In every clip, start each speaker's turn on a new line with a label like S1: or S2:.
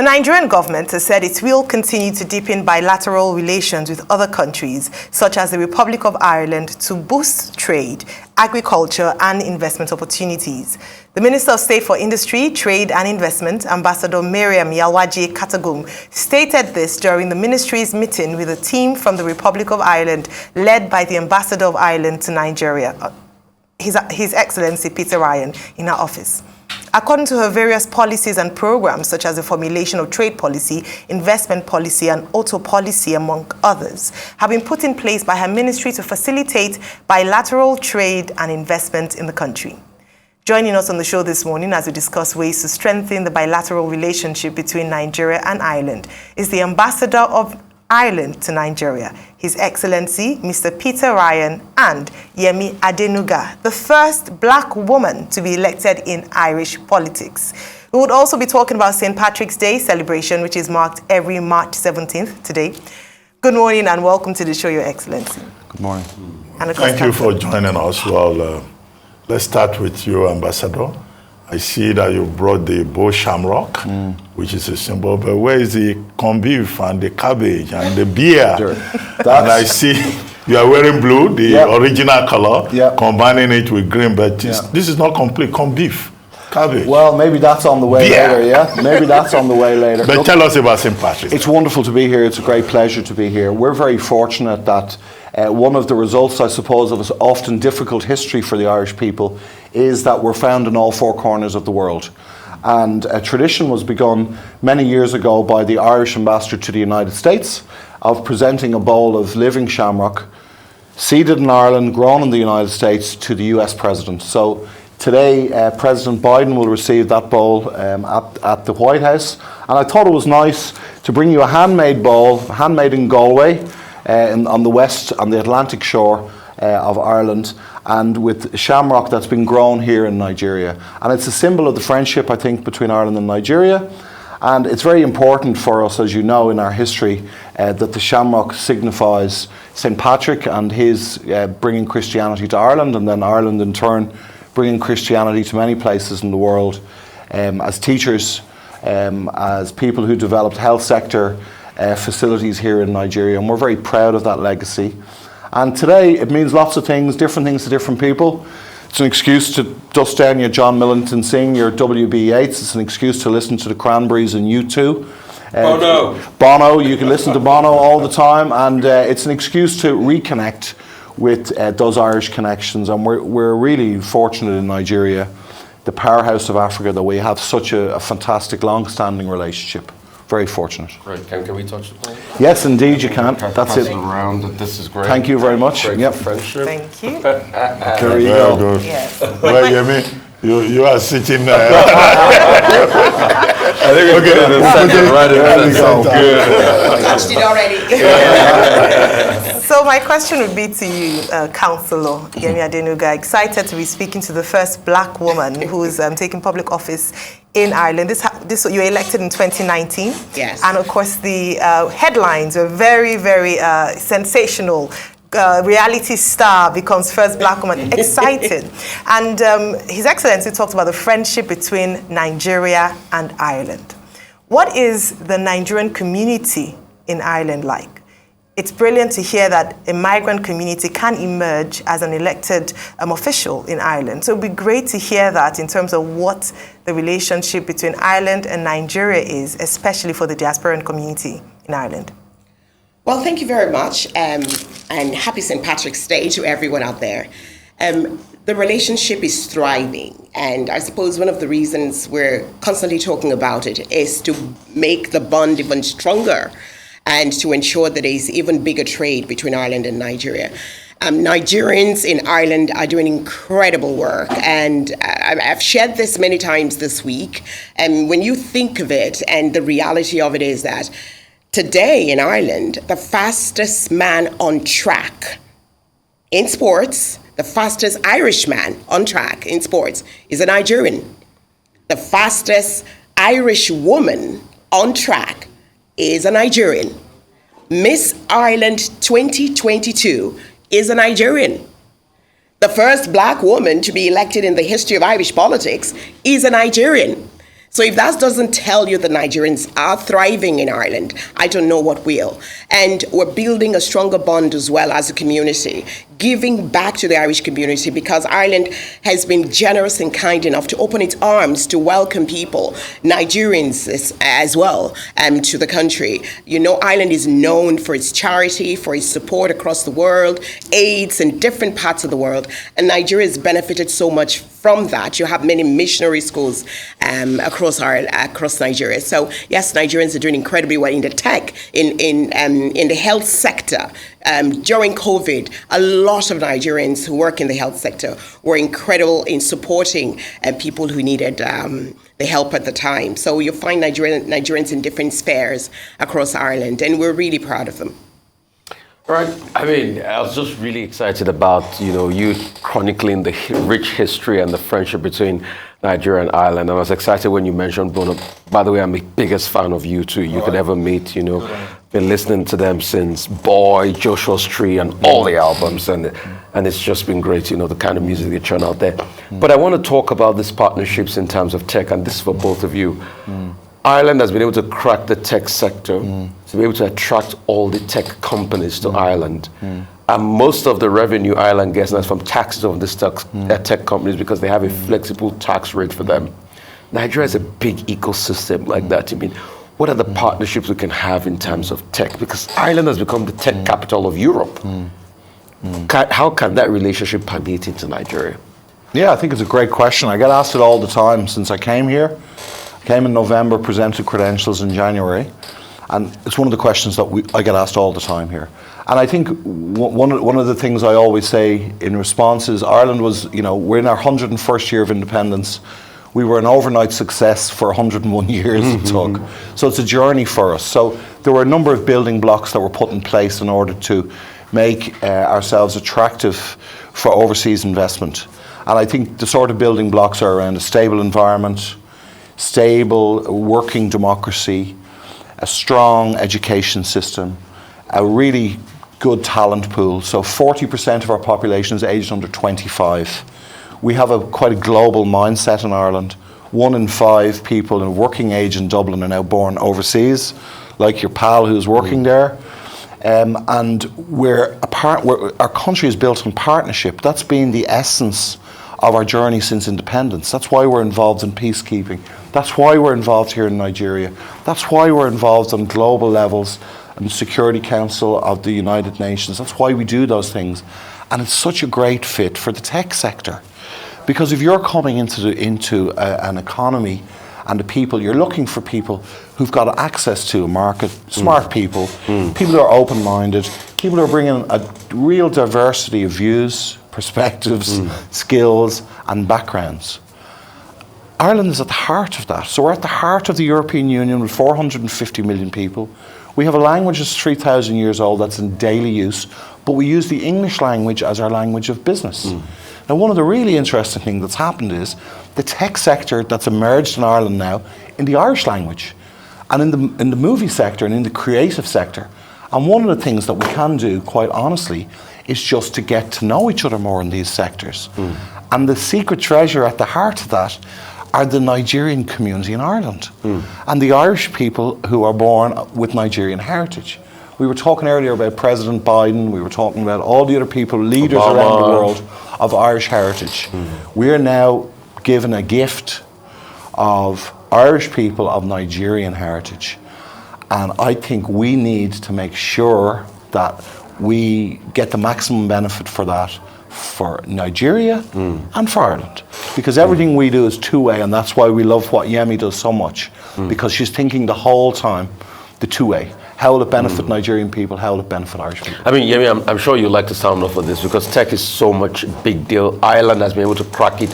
S1: The Nigerian government has said it will continue to deepen bilateral relations with other countries, such as the Republic of Ireland, to boost trade, agriculture, and investment opportunities. The Minister of State for Industry, Trade and Investment, Ambassador Mariam Yalwaji Katagum, stated this during the ministry's meeting with a team from the Republic of Ireland, led by the Ambassador of Ireland to Nigeria, His Excellency Peter Ryan, in her office. According to her, various policies and programs, such as the formulation of trade policy, investment policy, and auto policy, among others, have been put in place by her ministry to facilitate bilateral trade and investment in the country. Joining us on the show this morning as we discuss ways to strengthen the bilateral relationship between Nigeria and Ireland is the Ambassador of Ireland to Nigeria, His Excellency Mr. Peter Ryan, and Yemi Adenuga, the first black woman to be elected in Irish politics. We would also be talking about St. Patrick's Day celebration, which is marked every March 17th today. Good morning and welcome to the show, Your Excellency.
S2: Good morning.
S1: And
S3: Thank you for joining us. Well, let's start with you, Ambassador. I see that you brought the bow shamrock, which is a symbol, but where is the corned beef and the cabbage and the beer?
S2: Sure.
S3: And I see you are wearing blue, the original color, combining it with green, but this is not complete. Corned beef, cabbage.
S2: Well, maybe that's on the way later, Maybe that's on the way later.
S3: But tell us about St. Patrick's.
S2: It's wonderful to be here. It's a great pleasure to be here. We're very fortunate that one of the results, I suppose, of an often difficult history for the Irish people is that we're found in all four corners of the world. And a tradition was begun many years ago by the Irish ambassador to the United States of presenting a bowl of living shamrock, seeded in Ireland, grown in the United States, to the US president. So today, President Biden will receive that bowl at the White House. And I thought it was nice to bring you a handmade bowl, handmade in Galway, on the west, on the Atlantic shore of Ireland, and with shamrock that's been grown here in Nigeria. And it's a symbol of the friendship, I think, between Ireland and Nigeria. And it's very important for us, as you know, in our history, that the shamrock signifies St. Patrick and his bringing Christianity to Ireland, and then Ireland in turn bringing Christianity to many places in the world, as teachers, as people who developed health sector facilities here in Nigeria, and we're very proud of that legacy. And today it means lots of things, different things to different people. It's an excuse to dust down your John Millington sing, your W.B. Yeats. It's an excuse to listen to the Cranberries and U2. Bono, you can listen to Bono all the time, and it's an excuse to reconnect with those Irish connections. And we're really fortunate in Nigeria, the powerhouse of Africa, that we have such a fantastic long-standing relationship. Very fortunate.
S4: Great. Can we touch upon it?
S2: Yes, indeed you can. That's it.
S4: Around. This is great.
S2: Thank you very much.
S4: Great friendship.
S1: Thank you.
S2: There you go.
S3: Good.
S1: Yes.
S3: Well, Yemi, you are sitting there.
S4: I think we're good in a second, right in the center. Good.
S5: Touched it already.
S1: So my question would be to you, Councillor Yemi Adenuga, excited to be speaking to the first black woman who's taking public office in Ireland. This you were elected in 2019.
S5: Yes.
S1: And of course the headlines were very, very sensational. Reality star becomes first black woman. Excited. And His Excellency talked about the friendship between Nigeria and Ireland. What is the Nigerian community in Ireland like? It's brilliant to hear that a migrant community can emerge as an elected official in Ireland. So it would be great to hear that in terms of what the relationship between Ireland and Nigeria is, especially for the diasporan community in Ireland.
S5: Well, thank you very much, and happy St. Patrick's Day to everyone out there. The relationship is thriving, and I suppose one of the reasons we're constantly talking about it is to make the bond even stronger and to ensure that there's even bigger trade between Ireland and Nigeria. Nigerians in Ireland are doing incredible work, and I've shared this many times this week. And when you think of it, and the reality of it is that today in Ireland, the fastest man on track in sports, the fastest Irish man on track in sports is a Nigerian. The fastest Irish woman on track is a Nigerian. Miss Ireland 2022 is a Nigerian. The first black woman to be elected in the history of Irish politics is a Nigerian. So if that doesn't tell you that Nigerians are thriving in Ireland, I don't know what will. And we're building a stronger bond as well as a community, giving back to the Irish community, because Ireland has been generous and kind enough to open its arms to welcome people, Nigerians as well, to the country. You know, Ireland is known for its charity, for its support across the world, AIDS in different parts of the world, and Nigeria has benefited so much from that. You have many missionary schools across Nigeria. So yes, Nigerians are doing incredibly well in the tech, in the health sector. During COVID, a lot of Nigerians who work in the health sector were incredible in supporting people who needed the help at the time. So you find Nigerians in different spheres across Ireland, and we're really proud of them.
S4: Right. I mean, I was just really excited about, you chronicling the rich history and the friendship between Nigeria and Ireland. I was excited when you mentioned Bono. By the way, I'm the biggest fan of U2 you could ever meet, Been listening to them since Boy, Joshua's Tree, and all the albums. And it's just been great, the kind of music they churn out there. But I want to talk about these partnerships in terms of tech, and this is for both of you. Ireland has been able to crack the tech sector, to be able to attract all the tech companies to Ireland. And most of the revenue Ireland gets now is from taxes of these tech companies, because they have a flexible tax rate for them. Nigeria is a big ecosystem like that. I mean, what are the partnerships we can have in terms of tech? Because Ireland has become the tech capital of Europe. How can that relationship permeate into Nigeria?
S2: Yeah, I think it's a great question. I get asked it all the time since I came here. I came in November, presented credentials in January, and it's one of the questions that I get asked all the time here. And I think one of the things I always say in response is Ireland was, we're in our 101st year of independence. We were an overnight success for 101 years it took. So it's a journey for us. So there were a number of building blocks that were put in place in order to make ourselves attractive for overseas investment. And I think the sort of building blocks are around a stable environment, stable working democracy, a strong education system, a really good talent pool. So 40% of our population is aged under 25. We have quite a global mindset in Ireland. 1 in 5 people in working age in Dublin are now born overseas, like your pal who's working there. And our country is built on partnership. That's been the essence of our journey since independence. That's why we're involved in peacekeeping. That's why we're involved here in Nigeria. That's why we're involved on global levels and the Security Council of the United Nations. That's why we do those things. And it's such a great fit for the tech sector. Because if you're coming into an economy and the people, you're looking for people who've got access to a market, smart people, people who are open-minded, people who are bringing a real diversity of views, perspectives, skills and backgrounds. Ireland is at the heart of that. So we're at the heart of the European Union with 450 million people. We have a language that's 3,000 years old that's in daily use, but we use the English language as our language of business. Now, one of the really interesting things that's happened is the tech sector that's emerged in Ireland now in the Irish language and in the movie sector and in the creative sector. And one of the things that we can do, quite honestly, is just to get to know each other more in these sectors. And the secret treasure at the heart of that are the Nigerian community in Ireland and the Irish people who are born with Nigerian heritage. We were talking earlier about President Biden, we were talking about all the other people, leaders around the world of Irish heritage. We are now given a gift of Irish people of Nigerian heritage. And I think we need to make sure that we get the maximum benefit for that for Nigeria and for Ireland. Because everything we do is two-way, and that's why we love what Yemi does so much. Because she's thinking the whole time, the two-way. How will it benefit Nigerian people? How will it benefit Irish people?
S4: I mean, Yemi, I'm sure you'd like to sound off for this, because tech is so much big deal. Ireland has been able to crack it.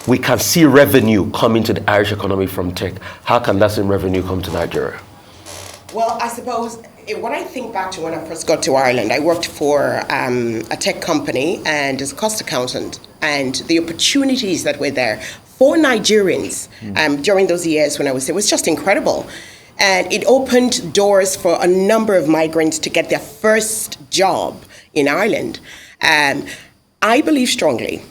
S4: We can see revenue coming to the Irish economy from tech. How can that same revenue come to Nigeria?
S5: Well, I suppose when I think back to when I first got to Ireland, I worked for a tech company and as a cost accountant, and the opportunities that were there for Nigerians during those years when I was there was just incredible. And it opened doors for a number of migrants to get their first job in Ireland. I believe strongly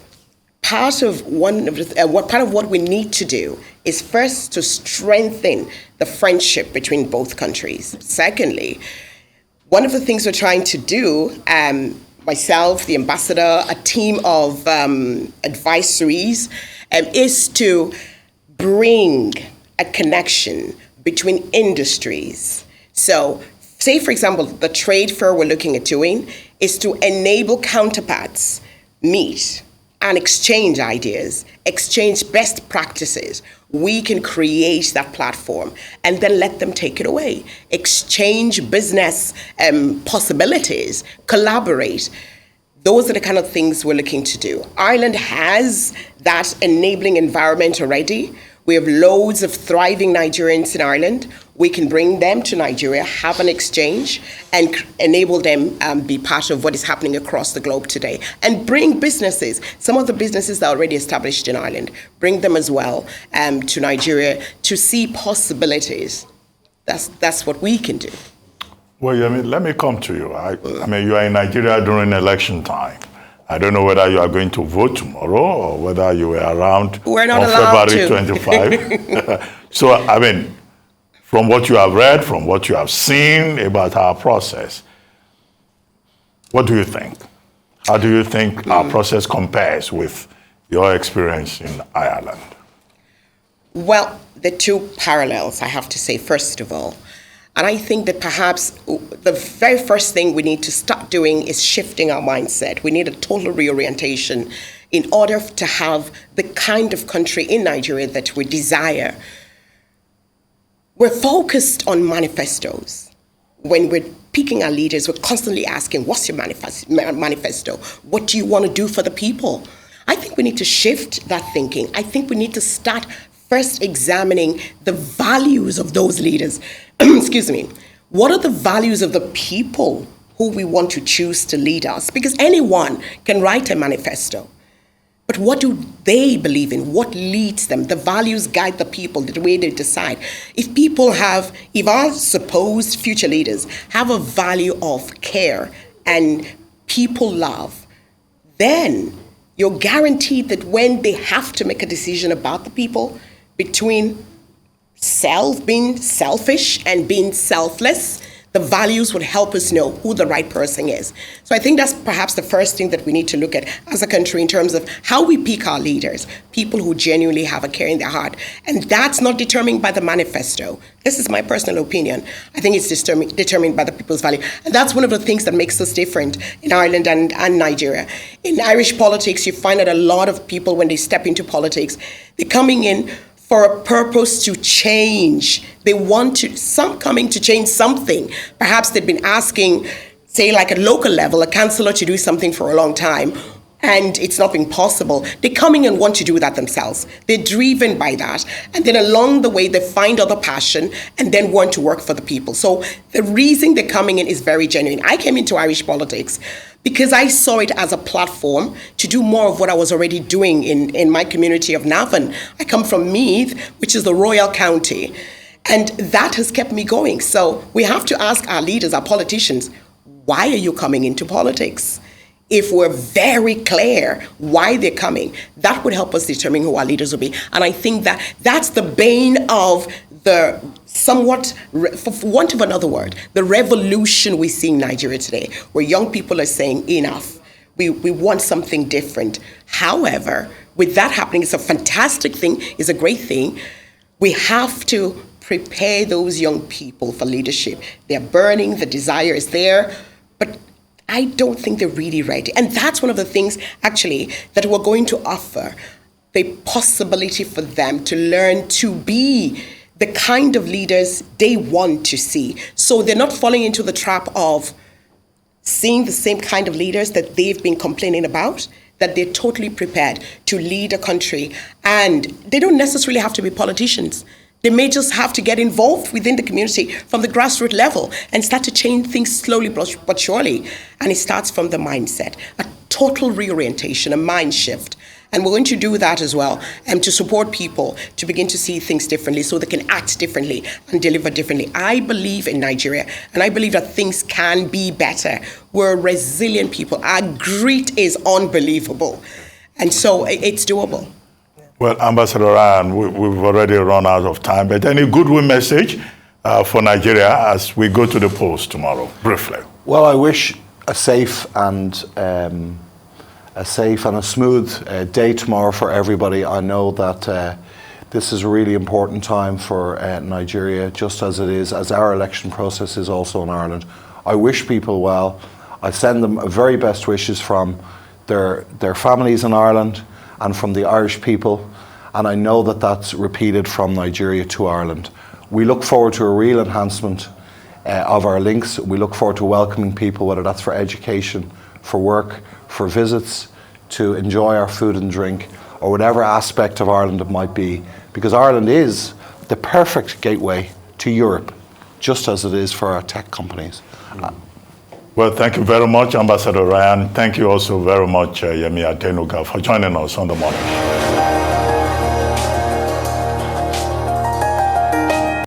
S5: part of what we need to do is first to strengthen the friendship between both countries. Secondly, one of the things we're trying to do, myself, the ambassador, a team of advisories, is to bring a connection between industries. So, say, for example, the trade fair we're looking at doing is to enable counterparts meet and exchange ideas, exchange best practices. We can create that platform and then let them take it away. Exchange business possibilities, collaborate. Those are the kind of things we're looking to do. Ireland has that enabling environment already. We have loads of thriving Nigerians in Ireland. We can bring them to Nigeria, have an exchange, and enable them be part of what is happening across the globe today. And bring businesses, some of the businesses that are already established in Ireland, bring them as well to Nigeria to see possibilities. That's what we can do.
S3: Well, Yemi, let me come to you. I mean, you are in Nigeria during election time. I don't know whether you are going to vote tomorrow or whether you were around
S5: We're not
S3: on
S5: allowed
S3: February 25. So, I mean, from what you have read, from what you have seen about our process, what do you think? How do you think our process compares with your experience in Ireland?
S5: Well, the two parallels, I have to say, first of all. And I think that perhaps the very first thing we need to start doing is shifting our mindset. We need a total reorientation in order to have the kind of country in Nigeria that we desire. We're focused on manifestos. When we're picking our leaders, we're constantly asking, what's your manifesto? What do you want to do for the people? I think we need to shift that thinking. I think we need to start first examining the values of those leaders. Excuse me. What are the values of the people who we want to choose to lead us? Because anyone can write a manifesto. But what do they believe in? What leads them? The values guide the people, the way they decide. If our supposed future leaders have a value of care and people love, then you're guaranteed that when they have to make a decision about the people, between being selfish and being selfless, the values would help us know who the right person is. So I think that's perhaps the first thing that we need to look at as a country in terms of how we pick our leaders, people who genuinely have a care in their heart. And that's not determined by the manifesto. This is my personal opinion. I think it's determined by the people's value. And that's one of the things that makes us different in Ireland and Nigeria. In Irish politics, you find that a lot of people, when they step into politics, they're coming in for a purpose to change. Some coming to change something. Perhaps they've been asking, say like at local level, a councillor to do something for a long time, and it's not been possible. They're coming and want to do that themselves. They're driven by that. And then along the way, they find other passion and then want to work for the people. So the reason they're coming in is very genuine. I came into Irish politics because I saw it as a platform to do more of what I was already doing in my community of Navan. I come from Meath, which is the Royal County, and that has kept me going. So we have to ask our leaders, our politicians, why are you coming into politics? If we're very clear why they're coming, that would help us determine who our leaders will be. And I think that that's the bane of the somewhat, for want of another word, the revolution we see in Nigeria today, where young people are saying enough. We want something different. However, with that happening, it's a fantastic thing, it's a great thing. We have to prepare those young people for leadership. They're burning, the desire is there, but I don't think they're really ready. And that's one of the things, actually, that we're going to offer, the possibility for them to learn to be the kind of leaders they want to see. So they're not falling into the trap of seeing the same kind of leaders that they've been complaining about, that they're totally prepared to lead a country. And they don't necessarily have to be politicians. They may just have to get involved within the community from the grassroots level and start to change things slowly but surely. And it starts from the mindset, a total reorientation, a mind shift. And we're going to do that as well, to support people to begin to see things differently so they can act differently and deliver differently. I believe in Nigeria, and I believe that things can be better. We're resilient people. Our grit is unbelievable. And so it's doable.
S3: Well, Ambassador Ryan, we've already run out of time, but any goodwill message for Nigeria as we go to the polls tomorrow, briefly?
S2: Well, I wish a safe and a smooth day tomorrow for everybody. I know that this is a really important time for Nigeria, just as it is, as our election process is also in Ireland. I wish people well. I send them very best wishes from their families in Ireland and from the Irish people, and I know that that's repeated from Nigeria to Ireland. We look forward to a real enhancement of our links. We look forward to welcoming people, whether that's for education, for work, for visits, to enjoy our food and drink, or whatever aspect of Ireland it might be, because Ireland is the perfect gateway to Europe, just as it is for our tech companies.
S3: Well, thank you very much, Ambassador Ryan. Thank you also very much, Yemi Adenuga, for joining us on The Morning Show.